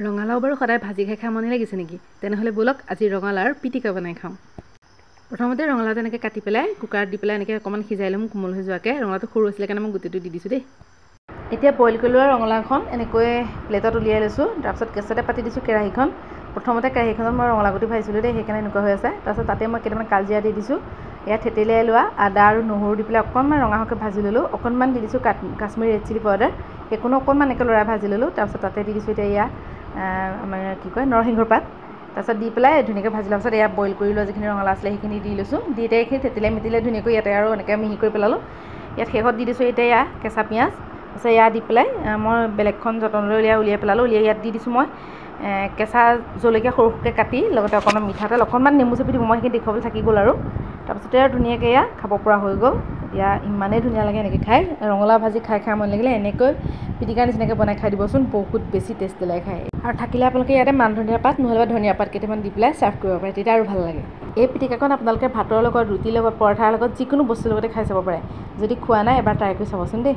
ৰঙালাও বাৰু সদায় ভাজি খাই খাই মনে লাগিছে নেকি? তেনেহ'লে ব'লক আজি ৰঙালাওৰ পিটিকা বনাই খাওঁ। প্ৰথমতে ৰঙালাওটো এনেকৈ কাটি পেলাই কুকাৰত দি পেলাই এনেকৈ অকণমান সিজাই ল'ম কোমল হৈ যোৱাকৈ। ৰঙালাওটো সৰু আছিলে কাৰণে মই গোটেইটো দি দিছোঁ দেই। এতিয়া বইল কৰি লোৱা ৰঙালাওখন এনেকৈ প্লেটত উলিয়াই লৈছোঁ। তাৰপিছত গেছতে পাতি দিছোঁ কেৰাহীখন। প্ৰথমতে কেৰাহীখনত মই ৰঙালাওগুটি ভাজিছিলোঁ দেই, সেইকাৰণে এনেকুৱা হৈ আছে। তাৰপিছত তাতে মই কেইটামান কালজিৰা দি দিছোঁ। এয়া থেতেলিয়াই লোৱা আদা আৰু নহৰু দি পেলাই অকণমান ৰঙা হোৱাকৈ ভাজি ল'লোঁ। অকণমান দি দিছোঁ কাশ্মীৰী ৰেড চিলি পাউডাৰ, সেইকণো অকণমান এনেকৈ লৰাই ভাজি ল'লোঁ। তাৰপিছত তাতে দি দিছোঁ এতিয়া এয়া আমাৰ নৰসিংহৰ পাত। তাৰপিছত দি পেলাই ধুনীয়াকৈ ভাজি লোৱাৰ পাছত এয়া বইল কৰি লোৱা যিখিনি ৰঙালাও আছিলে সেইখিনি দি লৈছোঁ। দি এতিয়া এইখিনি থেতেলিয়াই মেতেলিয়াই ধুনীয়াকৈ ইয়াতে আৰু এনেকৈ মিহি কৰি পেলালোঁ। ইয়াত শেষত দি দিছোঁ এতিয়া এয়া কেঁচা পিঁয়াজ। তাৰপিছত এয়া দি পেলাই মই বেলেগখন যতনলৈ উলিয়াই পেলালোঁ। উলিয়াই ইয়াত দি দিছোঁ মই কেঁচা জলকীয়া সৰু সৰুকৈ কাটি, লগতে অকণমান মিঠাতেল, অকণমান নেমু চেপি দিব, মই সেইখিনি দেখুৱাবলৈ থাকি গ'ল আৰু। তাৰপিছতে আৰু ধুনীয়াকৈ এয়া খাব পৰা হৈ গ'ল। এতিয়া ইমানেই ধুনীয়া লাগে এনেকৈ খাই। ৰঙালাও ভাজি খাই খাই মন লাগিলে এনেকৈ পিটিকাৰ নিচিনাকৈ বনাই খাই দিবচোন, বহুত বেছি টেষ্টি লাগে খাই। আৰু থাকিলে আপোনালোকে ইয়াতে মান ধনিয়া পাত নহ'লে ধনিয়া পাত কেইটামান দি পেলাই ছাৰ্ভ কৰিব পাৰে, তেতিয়া আৰু ভাল লাগে। এই পিটিকাখন আপোনালোকে ভাতৰ লগত, ৰুটিৰ লগত, পৰঠাৰ লগত, যিকোনো বস্তুৰ লগতে খাই চাব পাৰে। যদি খোৱা নাই এবাৰ ট্ৰাই কৰি চাবচোন দেই।